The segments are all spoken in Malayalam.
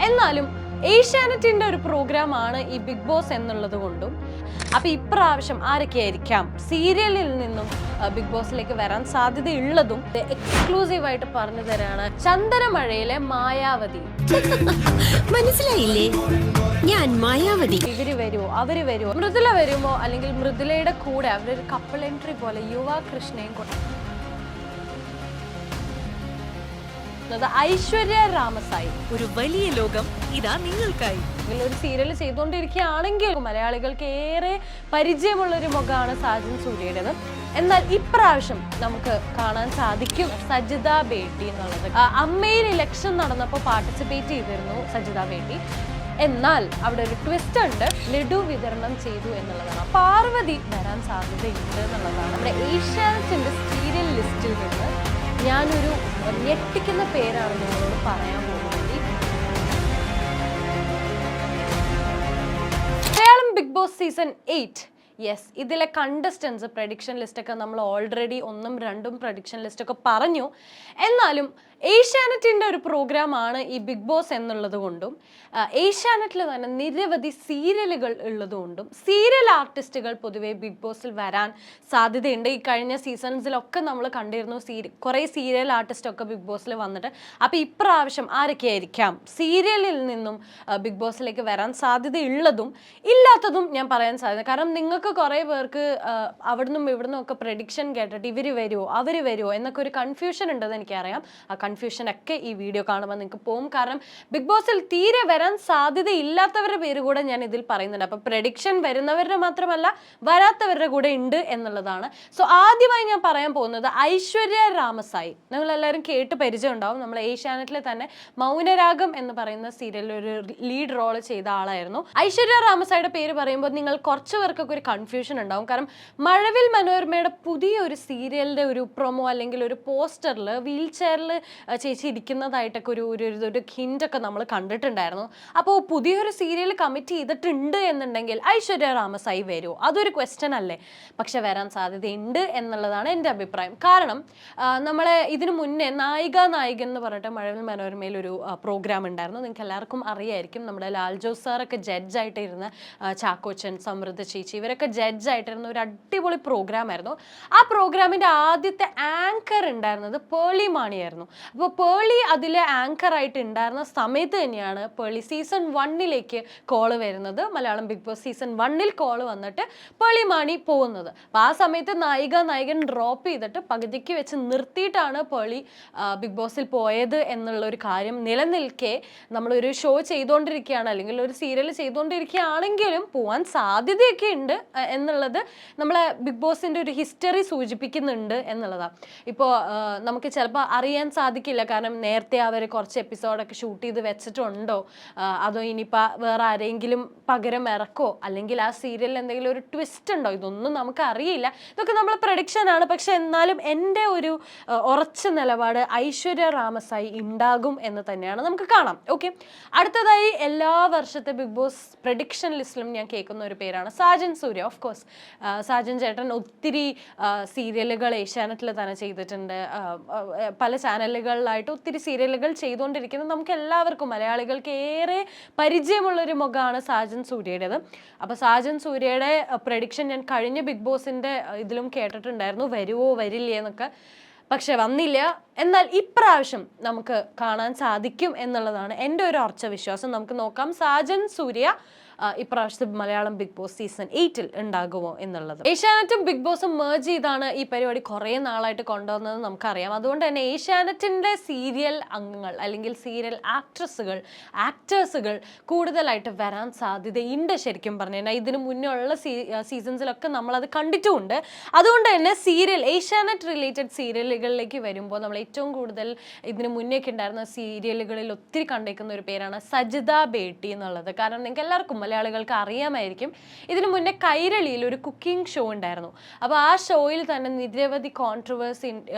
എന്നാലും ഏഷ്യാനെറ്റിന്റെ ഒരു പ്രോഗ്രാമാണ് ഈ ബിഗ് ബോസ് എന്നുള്ളത് കൊണ്ടും അപ്പൊ ഇപ്രാവശ്യം ആരൊക്കെയായിരിക്കാം സീരിയലിൽ നിന്നും ബിഗ് ബോസിലേക്ക് വരാൻ സാധ്യതയുള്ളതും എക്സ്ക്ലൂസീവായിട്ട് പറഞ്ഞു തരാണ് ചന്ദനമഴയിലെ മായാവതി. മനസ്സിലായില്ലേ? ഞാൻ മായാവതി. ഇവര് വരുമോ, അവര് വരുമോ, മൃദുല വരുമോ, അല്ലെങ്കിൽ മൃദുലയുടെ കൂടെ അവരൊരു കപ്പിൾ എൻട്രി പോലെ യുവ കൃഷ്ണയും ഐശ്വര്യ രാമസായി. ഒരു വലിയ ലോകം ഇതാ നിങ്ങൾക്കായി. ഒരു സീരിയൽ ചെയ്തുകൊണ്ടിരിക്കുകയാണെങ്കിൽ മലയാളികൾക്ക് ഏറെ പരിചയമുള്ള ഒരു മുഖമാണ് സാജൻ സൂര്യയുടേത്. എന്നാൽ ഇപ്രാവശ്യം നമുക്ക് കാണാൻ സാധിക്കും സജിത ബേട്ടി എന്നുള്ളത്. അമ്മയിൽ ഇലക്ഷൻ നടന്നപ്പോൾ പാർട്ടിസിപ്പേറ്റ് ചെയ്തിരുന്നു സജിത ബേട്ടി. എന്നാൽ അവിടെ ഒരു ട്വിസ്റ്റ് ഉണ്ട്, ലഡു വിതരണം ചെയ്തു എന്നുള്ളതാണ്. പാർവതി വരാൻ സാധ്യതയുണ്ട് എന്നുള്ളതാണ്. നമ്മുടെ ഏഷ്യാനെറ്റിന്റെ സീരിയൽ ലിസ്റ്റിൽ നിന്ന് ഞാനൊരു ഞെട്ടിക്കുന്ന പേരാണ് നിങ്ങളോട് പറയാൻ പോകുന്നത്. Malayalam Bigg Boss season 8. Yes, ഇതിലെ കണ്ടസ്റ്റൻസ് പ്രഡിക്ഷൻ ലിസ്റ്റൊക്കെ നമ്മൾ ഓൾറെഡി 1ഉം 2ഉം പ്രഡിക്ഷൻ ലിസ്റ്റൊക്കെ പറഞ്ഞു. എന്നാലും ഏഷ്യാനെറ്റിൻ്റെ ഒരു പ്രോഗ്രാമാണ് ഈ ബിഗ് ബോസ് എന്നുള്ളത് കൊണ്ടും ഏഷ്യാനെറ്റിൽ തന്നെ നിരവധി സീരിയലുകൾ ഉള്ളതുകൊണ്ടും സീരിയൽ ആർട്ടിസ്റ്റുകൾ പൊതുവേ ബിഗ് ബോസിൽ വരാൻ സാധ്യതയുണ്ട്. ഈ കഴിഞ്ഞ സീസൺസിലൊക്കെ നമ്മൾ കണ്ടിരുന്നു കുറേ സീരിയൽ ആർട്ടിസ്റ്റൊക്കെ ബിഗ് ബോസിൽ വന്നിട്ട്. അപ്പോൾ ഇപ്രാവശ്യം ആരൊക്കെയായിരിക്കാം സീരിയലിൽ നിന്നും ബിഗ് ബോസിലേക്ക് വരാൻ സാധ്യതയുള്ളതും ഇല്ലാത്തതും ഞാൻ പറയാൻ സാധ്യത. കാരണം നിങ്ങൾക്ക് കുറേ പേർക്ക് അവിടുന്നും ഇവിടുന്നും ഒക്കെ പ്രഡിക്ഷൻ കേട്ടിട്ട് ഇവർ വരുമോ, അവർ വരുമോ എന്നൊക്കെ ഒരു കൺഫ്യൂഷൻ ഉണ്ടെന്ന് എനിക്കറിയാം. ആ കൺഫ്യൂഷനൊക്കെ ഈ വീഡിയോ കാണുമ്പോൾ നിങ്ങൾക്ക് പോകും. കാരണം ബിഗ് ബോസിൽ തീരെ വരാൻ സാധ്യതയില്ലാത്തവരുടെ പേര് കൂടെ ഞാൻ ഇതിൽ പറയുന്നുണ്ട്. അപ്പോൾ പ്രഡിക്ഷൻ വരുന്നവരുടെ മാത്രമല്ല വരാത്തവരുടെ കൂടെ ഉണ്ട് എന്നുള്ളതാണ്. സോ ആദ്യമായി ഞാൻ പറയാൻ പോകുന്നത് ഐശ്വര്യ രാമസായി. നിങ്ങളെല്ലാവരും കേട്ട് പരിചയം ഉണ്ടാവും. നമ്മൾ ഏഷ്യാനെറ്റിൽ തന്നെ മൗനരാഗം എന്ന് പറയുന്ന സീരിയലിൽ ഒരു ലീഡ് റോൾ ചെയ്ത ആളായിരുന്നു. ഐശ്വര്യ രാമസായിയുടെ പേര് പറയുമ്പോൾ നിങ്ങൾ കുറച്ച് പേർക്കൊക്കെ ഒരു കൺഫ്യൂഷൻ ഉണ്ടാവും. കാരണം മഴവിൽ മനോരമയുടെ പുതിയൊരു സീരിയലിൻ്റെ ഒരു പ്രൊമോ അല്ലെങ്കിൽ ഒരു പോസ്റ്ററിൽ വീൽ ചെയറിൽ ചേച്ചി ഇരിക്കുന്നതായിട്ടൊക്കെ ഒരു ഹിൻ്റൊക്കെ നമ്മൾ കണ്ടിട്ടുണ്ടായിരുന്നു. അപ്പോൾ പുതിയൊരു സീരിയൽ കമ്മിറ്റ് ചെയ്തിട്ടുണ്ട് എന്നുണ്ടെങ്കിൽ ഐശ്വര്യ രാമസായി വരുമോ, അതൊരു ക്വസ്റ്റ്യൻ അല്ലേ. പക്ഷെ വരാൻ സാധ്യതയുണ്ട് എന്നുള്ളതാണ് എൻ്റെ അഭിപ്രായം. കാരണം നമ്മളെ ഇതിനു മുന്നേ നായികൻ എന്ന് പറഞ്ഞിട്ട് മഴവിൽ മനോരമയിൽ ഒരു പ്രോഗ്രാം ഉണ്ടായിരുന്നു. നിങ്ങൾക്ക് എല്ലാവർക്കും അറിയായിരിക്കും. നമ്മുടെ ലാൽ ജോസ് സാറൊക്കെ ജഡ്ജായിട്ടിരുന്ന ചാക്കോച്ചൻ, സമൃദ്ധ ചേച്ചി, ഇവരൊക്കെ ജഡ്ജായിട്ടിരുന്ന ഒരു അടിപൊളി പ്രോഗ്രാം ആയിരുന്നു. ആ പ്രോഗ്രാമിൻ്റെ ആദ്യത്തെ ആങ്കർ ഉണ്ടായിരുന്നത് പേളി മാണിയായിരുന്നു. അപ്പോൾ പേളി അതിലെ ആങ്കറായിട്ട് ഉണ്ടായിരുന്ന സമയത്ത് തന്നെയാണ് പേളി സീസൺ 1ലേക്ക് കോള് വരുന്നത്. മലയാളം ബിഗ് ബോസ് സീസൺ 1ൽ കോള് വന്നിട്ട് പേളി മാണി പോകുന്നത്. അപ്പോൾ ആ സമയത്ത് നായകൻ ഡ്രോപ്പ് ചെയ്തിട്ട് പകുതിക്ക് വെച്ച് നിർത്തിയിട്ടാണ് പേളി ബിഗ് ബോസിൽ പോയത് എന്നുള്ള ഒരു കാര്യം നിലനിൽക്കെ നമ്മളൊരു ഷോ ചെയ്തുകൊണ്ടിരിക്കുകയാണ് അല്ലെങ്കിൽ ഒരു സീരിയൽ ചെയ്തുകൊണ്ടിരിക്കുകയാണെങ്കിലും പോകാൻ സാധ്യതയൊക്കെ ഉണ്ട് എന്നുള്ളത് നമ്മളെ ബിഗ് ബോസിൻ്റെ ഒരു ഹിസ്റ്ററി സൂചിപ്പിക്കുന്നുണ്ട് എന്നുള്ളതാണ്. ഇപ്പോൾ നമുക്ക് ചിലപ്പോൾ അറിയാൻ സാധിക്കില്ല. കാരണം നേരത്തെ അവർ കുറച്ച് എപ്പിസോഡൊക്കെ ഷൂട്ട് ചെയ്ത് വെച്ചിട്ടുണ്ടോ, അതോ ഇനിയിപ്പോൾ വേറെ ആരെങ്കിലും പകരം ഇറക്കോ, അല്ലെങ്കിൽ ആ സീരിയലിൽ എന്തെങ്കിലും ഒരു ട്വിസ്റ്റ് ഉണ്ടോ, ഇതൊന്നും നമുക്ക് അറിയില്ല. ഇതൊക്കെ നമ്മൾ പ്രഡിക്ഷൻ ആണ്. പക്ഷെ എന്നാലും എൻ്റെ ഒരു ഉറച്ച നിലപാട് ഐശ്വര്യ രാമസായി ഉണ്ടാകും എന്ന് തന്നെയാണ്. നമുക്ക് കാണാം. ഓക്കെ, അടുത്തതായി എല്ലാ വർഷത്തെ ബിഗ് ബോസ് പ്രഡിക്ഷൻ ലിസ്റ്റിലും ഞാൻ കേൾക്കുന്ന ഒരു പേരാണ് സാജൻ സൂര്യ. ഓഫ് കോഴ്സ് സാജൻ ചേട്ടൻ ഒത്തിരി സീരിയലുകൾ ഏഷ്യാനെറ്റിൽ തന്നെ ചെയ്തിട്ടുണ്ട്. പല ചാനലുകളിലായിട്ട് ഒത്തിരി സീരിയലുകൾ ചെയ്തുകൊണ്ടിരിക്കുന്നത് നമുക്ക് എല്ലാവർക്കും മലയാളികൾക്ക് ഏറെ പരിചയമുള്ളൊരു മുഖമാണ് സാജൻ സൂര്യയുടേത്. അപ്പോൾ സാജൻ സൂര്യയുടെ പ്രഡിക്ഷൻ ഞാൻ കഴിഞ്ഞ ബിഗ് ബോസിൻ്റെ ഇതിലും കേട്ടിട്ടുണ്ടായിരുന്നു, വരുമോ വരില്ലേ എന്നൊക്കെ. പക്ഷെ വന്നില്ല. എന്നാൽ ഇപ്രാവശ്യം നമുക്ക് കാണാൻ സാധിക്കും എന്നുള്ളതാണ് എൻ്റെ ഒരു ഉറച്ച വിശ്വാസം. നമുക്ക് നോക്കാം സാജൻ സൂര്യ ഇപ്രാവശ്യത്തെ മലയാളം ബിഗ് ബോസ് സീസൺ 8ൽ ഉണ്ടാകുമോ എന്നുള്ളത്. ഏഷ്യാനെറ്റും ബിഗ് ബോസും മേർജ് ചെയ്താണ് ഈ പരിപാടി കുറേ നാളായിട്ട് കൊണ്ടുവന്നത് നമുക്കറിയാം. അതുകൊണ്ട് തന്നെ ഏഷ്യാനെറ്റിൻ്റെ സീരിയൽ അംഗങ്ങൾ അല്ലെങ്കിൽ സീരിയൽ ആക്ടേഴ്സുകൾ കൂടുതലായിട്ട് വരാൻ സാധ്യതയുണ്ട്. ശരിക്കും പറഞ്ഞു കഴിഞ്ഞാൽ ഇതിന് മുന്നേ ഉള്ള സീസൺസിലൊക്കെ നമ്മളത് കണ്ടിട്ടുമുണ്ട്. അതുകൊണ്ട് തന്നെ ഏഷ്യാനെറ്റ് റിലേറ്റഡ് സീരിയലുകളിലേക്ക് വരുമ്പോൾ നമ്മൾ ഏറ്റവും കൂടുതൽ ഇതിന് മുന്നേക്ക് ഉണ്ടായിരുന്ന സീരിയലുകളിൽ ഒത്തിരി കണ്ടേക്കുന്ന ഒരു പേരാണ് സജിത ബേട്ടി എന്നുള്ളത്. കാരണം നിങ്ങൾക്ക് എല്ലാവർക്കും മലയാളികൾക്ക് അറിയാമായിരിക്കും. ഇതിനു മുന്നേ കൈരളിയിൽ ഒരു കുക്കിംഗ് ഷോ ഉണ്ടായിരുന്നു. അപ്പോൾ ആ ഷോയിൽ തന്നെ നിരവധി കോൺട്രവേഴ്സി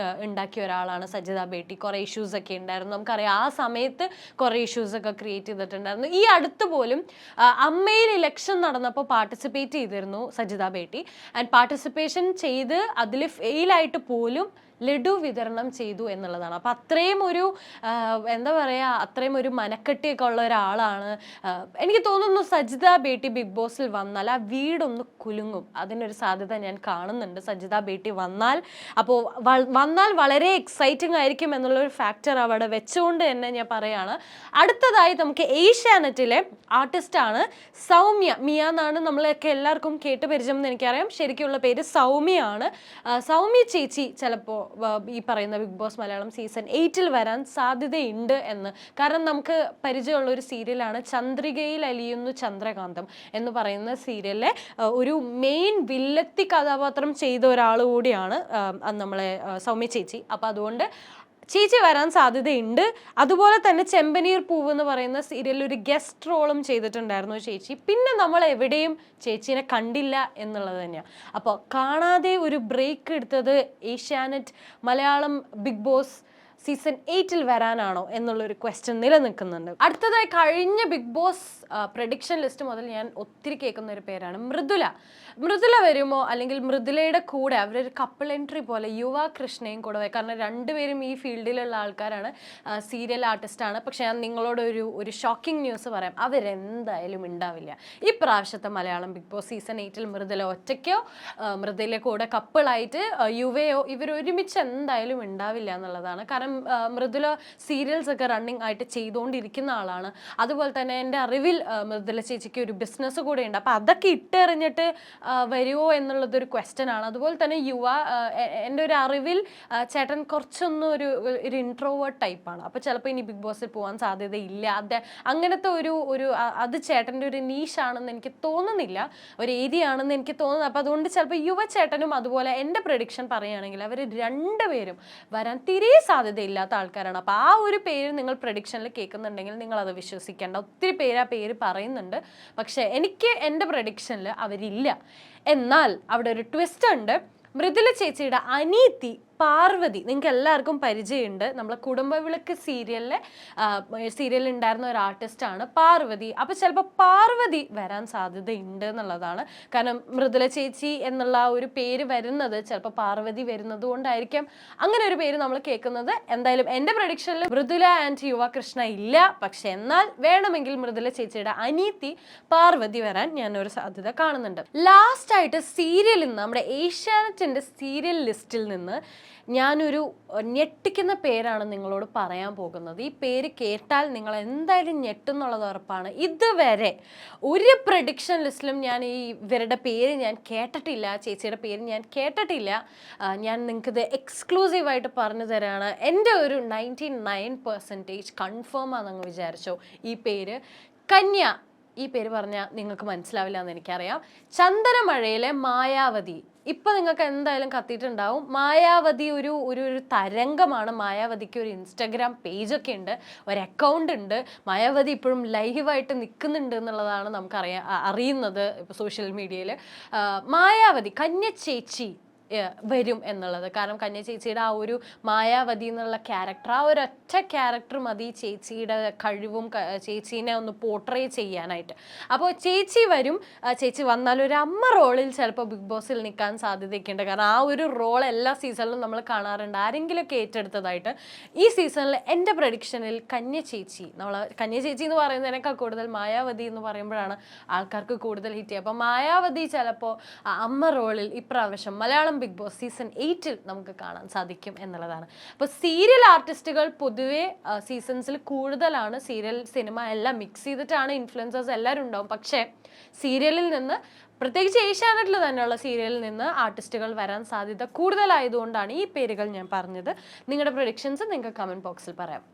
ഉണ്ടാക്കിയ ഒരാളാണ് സജിത ബേട്ടി. കുറേ ഇഷ്യൂസൊക്കെ ഉണ്ടായിരുന്നു. നമുക്കറിയാം ആ സമയത്ത് കുറേ ഇഷ്യൂസൊക്കെ ക്രിയേറ്റ് ചെയ്തിട്ടുണ്ടായിരുന്നു. ഈ അടുത്ത് പോലും അമ്മയിൽ ഇലക്ഷൻ നടന്നപ്പോൾ പാർട്ടിസിപ്പേറ്റ് ചെയ്തിരുന്നു സജിത ബേട്ടി. ആൻഡ് പാർട്ടിസിപ്പേഷൻ ചെയ്ത് അതിൽ ഫെയിലായിട്ട് പോലും ലഡു വിതരണം ചെയ്തു എന്നുള്ളതാണ്. അപ്പം അത്രയും ഒരു എന്താ പറയുക, അത്രയും ഒരു മനക്കെട്ടിയൊക്കെ ഉള്ള ഒരാളാണ്. എനിക്ക് തോന്നുന്നു സജിത ബേട്ടി ബിഗ് ബോസിൽ വന്നാൽ ആ വീടൊന്ന് കുലുങ്ങും, അതിനൊരു സാധ്യത ഞാൻ കാണുന്നുണ്ട് സജിത ബേട്ടി വന്നാൽ. അപ്പോൾ വന്നാൽ വളരെ എക്സൈറ്റിംഗ് ആയിരിക്കും എന്നുള്ളൊരു ഫാക്ടർ അവിടെ വെച്ചുകൊണ്ട് തന്നെ ഞാൻ പറയാണ്. അടുത്തതായി നമുക്ക് ഏഷ്യാനെറ്റിലെ ആർട്ടിസ്റ്റാണ് സൗമ്യ. മിയ എന്നാണ് നമ്മളൊക്കെ എല്ലാവർക്കും കേട്ട് പരിചയം എന്ന് എനിക്കറിയാം. ശരിക്കുള്ള പേര് സൗമ്യയാണ്. സൗമ്യ ചേച്ചി ചിലപ്പോൾ ഈ പറയുന്ന ബിഗ് ബോസ് മലയാളം സീസൺ 8 വരാൻ സാധ്യതയുണ്ട് എന്ന്. കാരണം നമുക്ക് പരിചയമുള്ള ഒരു സീരിയലാണ് ചന്ദ്രികയിൽ അലിയുന്നു ചന്ദ്രകാന്തം എന്ന് പറയുന്ന സീരിയലിലെ ഒരു മെയിൻ വില്ലത്തി കഥാപാത്രം ചെയ്ത ഒരാൾ കൂടിയാണ് നമ്മളെ സൗമ്യ ചേച്ചി. അപ്പം അതുകൊണ്ട് ചേച്ചി വരാൻ സാധ്യതയുണ്ട്. അതുപോലെ തന്നെ ചെമ്പനീർ പൂവ് എന്ന് പറയുന്ന സീരിയലിൽ ഒരു ഗസ്റ്റ് റോളും ചെയ്തിട്ടുണ്ടായിരുന്നു ചേച്ചി. പിന്നെ നമ്മൾ എവിടെയും ചേച്ചീനെ കണ്ടില്ല എന്നുള്ളത് തന്നെയാണ്. അപ്പോൾ കാണാതെ ഒരു ബ്രേക്ക് എടുത്തത് Asianet Malayalam Bigg Boss season 8 വരാനാണോ എന്നുള്ളൊരു ക്വസ്റ്റ്യൻ നിലനിൽക്കുന്നുണ്ട്. അടുത്തതായി കഴിഞ്ഞ ബിഗ് ബോസ് പ്രഡിക്ഷൻ ലിസ്റ്റ് മുതൽ ഞാൻ ഒത്തിരി കേൾക്കുന്ന ഒരു പേരാണ് മൃദുല. മൃദുല വരുമോ, അല്ലെങ്കിൽ മൃദുലയുടെ കൂടെ അവരൊരു കപ്പിൾ എൻട്രി പോലെ യുവ കൃഷ്ണയും കൂടെ വരും. കാരണം രണ്ടുപേരും ഈ ഫീൽഡിലുള്ള ആൾക്കാരാണ്, സീരിയൽ ആർട്ടിസ്റ്റാണ്. പക്ഷെ ഞാൻ നിങ്ങളോട് ഒരു ഷോക്കിംഗ് ന്യൂസ് പറയാം, അവരെന്തായാലും ഉണ്ടാവില്ല ഈ പ്രാവശ്യത്തെ Malayalam Bigg Boss season 8 Mridula ഒറ്റയ്ക്കോ മൃദുല കൂടെ കപ്പിളായിട്ട് യുവയോ ഇവരൊരുമിച്ച് എന്തായാലും ഉണ്ടാവില്ല എന്നുള്ളതാണ്. കാരണം മൃദുല സീരിയൽസ് ഒക്കെ റണ്ണിങ് ആയിട്ട് ചെയ്തുകൊണ്ടിരിക്കുന്ന ആളാണ്. അതുപോലെ തന്നെ എൻ്റെ അറിവിൽ മൃദുല ചേച്ചിക്ക് ഒരു ബിസിനസ് കൂടെ ഉണ്ട്. അപ്പം അതൊക്കെ ഇട്ടെറിഞ്ഞിട്ട് വരുമോ എന്നുള്ളതൊരു ക്വസ്റ്റ്യൻ ആണ്. അതുപോലെ തന്നെ എൻ്റെ ഒരു അറിവിൽ ചേട്ടൻ കുറച്ചൊന്നും ഒരു ഇൻട്രോവേർട്ട് ടൈപ്പാണ്. അപ്പോൾ ചിലപ്പോൾ ഇനി ബിഗ് ബോസിൽ പോകാൻ സാധ്യതയില്ല. അങ്ങനത്തെ അത് ചേട്ടൻ്റെ ഒരു നീഷാണെന്ന് എനിക്ക് തോന്നുന്നില്ല, ഒരു ഏരിയ ആണെന്ന് എനിക്ക് തോന്നുന്നു. അപ്പോൾ അതുകൊണ്ട് ചിലപ്പോൾ യുവ ചേട്ടനും അതുപോലെ എൻ്റെ പ്രഡിക്ഷൻ പറയുകയാണെങ്കിൽ അവർ രണ്ടുപേരും വരാൻ തീരെ സാധ്യതയില്ലാത്ത ആൾക്കാരാണ്. അപ്പോൾ ആ ഒരു പേര് നിങ്ങൾ പ്രഡിക്ഷനിൽ കേൾക്കുന്നുണ്ടെങ്കിൽ നിങ്ങൾ അത് വിശ്വസിക്കേണ്ട. ഒത്തിരി പേര് ആ പേര് പറയുന്നുണ്ട്, പക്ഷേ എനിക്ക് എൻ്റെ പ്രഡിക്ഷനിൽ അവരില്ല. എന്നാൽ അവിടെ ഒരു ട്വിസ്റ്റ് ഉണ്ട്. മൃദുല ചേച്ചിയുടെ അനീതി പാർവതി നിങ്ങൾക്ക് എല്ലാവർക്കും പരിചയമുണ്ട്. നമ്മളെ കുടുംബവിളക്ക് സീരിയലിൽ ഉണ്ടായിരുന്ന ഒരു ആർട്ടിസ്റ്റാണ് പാർവതി. അപ്പോൾ ചിലപ്പോൾ പാർവതി വരാൻ സാധ്യതയുണ്ട് എന്നുള്ളതാണ്. കാരണം മൃദുല ചേച്ചി എന്നുള്ള ഒരു പേര് വരുന്നത് ചിലപ്പോൾ പാർവതി വരുന്നത് കൊണ്ടായിരിക്കാം അങ്ങനെ ഒരു പേര് നമ്മൾ കേൾക്കുന്നത്. എന്തായാലും എൻ്റെ പ്രഡിക്ഷനിൽ മൃദുല ആൻഡ് യുവ കൃഷ്ണ ഇല്ല. പക്ഷെ എന്നാൽ വേണമെങ്കിൽ മൃദുല ചേച്ചിയുടെ അനീതി പാർവതി വരാൻ ഞാനൊരു സാധ്യത കാണുന്നുണ്ട്. ലാസ്റ്റ് ആയിട്ട് സീരിയലിൽ നിന്ന്, നമ്മുടെ ഏഷ്യാനെറ്റിൻ്റെ സീരിയൽ ലിസ്റ്റിൽ നിന്ന് ഞാനൊരു ഞെട്ടിക്കുന്ന പേരാണ് നിങ്ങളോട് പറയാൻ പോകുന്നത്. ഈ പേര് കേട്ടാൽ നിങ്ങൾ എന്തായാലും ഞെട്ടുന്നുള്ളത് ഉറപ്പാണ്. ഇതുവരെ ഒരു പ്രഡിക്ഷൻ ലിസ്റ്റിലും ഞാൻ ഇവരുടെ പേര് ഞാൻ കേട്ടിട്ടില്ല, ചേച്ചിയുടെ പേര് ഞാൻ കേട്ടിട്ടില്ല. ഞാൻ നിങ്ങൾക്കിത് എക്സ്ക്ലൂസീവായിട്ട് പറഞ്ഞു തരാണ്. എൻ്റെ ഒരു 99% കൺഫേം ആണെന്ന് വിചാരിച്ചോ ഈ പേര്. കന്യ, ഈ പേര് പറഞ്ഞാൽ നിങ്ങൾക്ക് മനസ്സിലാവില്ല എന്ന് എനിക്കറിയാം. ചന്ദനമഴയിലെ മായാവതി. ഇപ്പം നിങ്ങൾക്ക് എന്തായാലും കത്തിയിട്ടുണ്ടാവും. മായാവതി ഒരു തരംഗമാണ്. മായാവതിക്ക് ഒരു ഇൻസ്റ്റഗ്രാം പേജൊക്കെ ഉണ്ട്, ഒരു അക്കൗണ്ട് ഉണ്ട്. മായാവതി ഇപ്പോഴും ലൈവായിട്ട് നിൽക്കുന്നുണ്ട് എന്നുള്ളതാണ് അറിയുന്നത് ഇപ്പോൾ സോഷ്യൽ മീഡിയയിൽ. മായാവതി, കന്യ ചേച്ചി വരും എന്നുള്ളത്. കാരണം കന്യ ചേച്ചിയുടെ ആ ഒരു മായാവതി എന്നുള്ള ക്യാരക്ടർ, ആ ഒരൊറ്റ ക്യാരക്ടർ മതി ചേച്ചിയുടെ കഴിവും ചേച്ചീനെ ഒന്ന് പോർട്രേ ചെയ്യാനായിട്ട്. അപ്പോൾ ചേച്ചി വരും. ചേച്ചി വന്നാൽ ഒരു അമ്മ റോളിൽ ചിലപ്പോൾ ബിഗ് ബോസിൽ നിൽക്കാൻ സാധ്യതയൊക്കെ ഉണ്ട്. കാരണം ആ ഒരു റോൾ എല്ലാ സീസണിലും നമ്മൾ കാണാറുണ്ട്, ആരെങ്കിലുമൊക്കെ ഏറ്റെടുത്തതായിട്ട്. ഈ സീസണിൽ എൻ്റെ പ്രഡിക്ഷനിൽ കന്യ ചേച്ചി എന്ന് പറയുന്നതിനേക്കാൾ കൂടുതൽ മായാവതി എന്ന് പറയുമ്പോഴാണ് ആൾക്കാർക്ക് കൂടുതൽ ഹിറ്റ് ചെയ്യുക. അപ്പോൾ മായാവതി ചിലപ്പോൾ അമ്മ റോളിൽ ഇപ്രാവശ്യം മലയാളം ബിഗ് ബോസ് സീസൺ 8 നമുക്ക് കാണാൻ സാധിക്കും എന്നുള്ളതാണ്. അപ്പോൾ സീരിയൽ ആർട്ടിസ്റ്റുകൾ പൊതുവെ സീസൺസിൽ കൂടുതലാണ്. സീരിയൽ സിനിമ എല്ലാം മിക്സ് ചെയ്തിട്ടാണ്, ഇൻഫ്ലുവൻസേഴ്സ് എല്ലാവരും ഉണ്ടാവും. പക്ഷേ സീരിയലിൽ നിന്ന്, പ്രത്യേകിച്ച് ഏഷ്യാനെറ്റിൽ തന്നെയുള്ള സീരിയലിൽ നിന്ന് ആർട്ടിസ്റ്റുകൾ വരാൻ സാധ്യത കൂടുതലായതുകൊണ്ടാണ് ഈ പേരുകൾ ഞാൻ പറഞ്ഞത്. നിങ്ങളുടെ പ്രൊഡിക്ഷൻസ് നിങ്ങൾക്ക് കമൻറ്റ് ബോക്സിൽ പറയാം.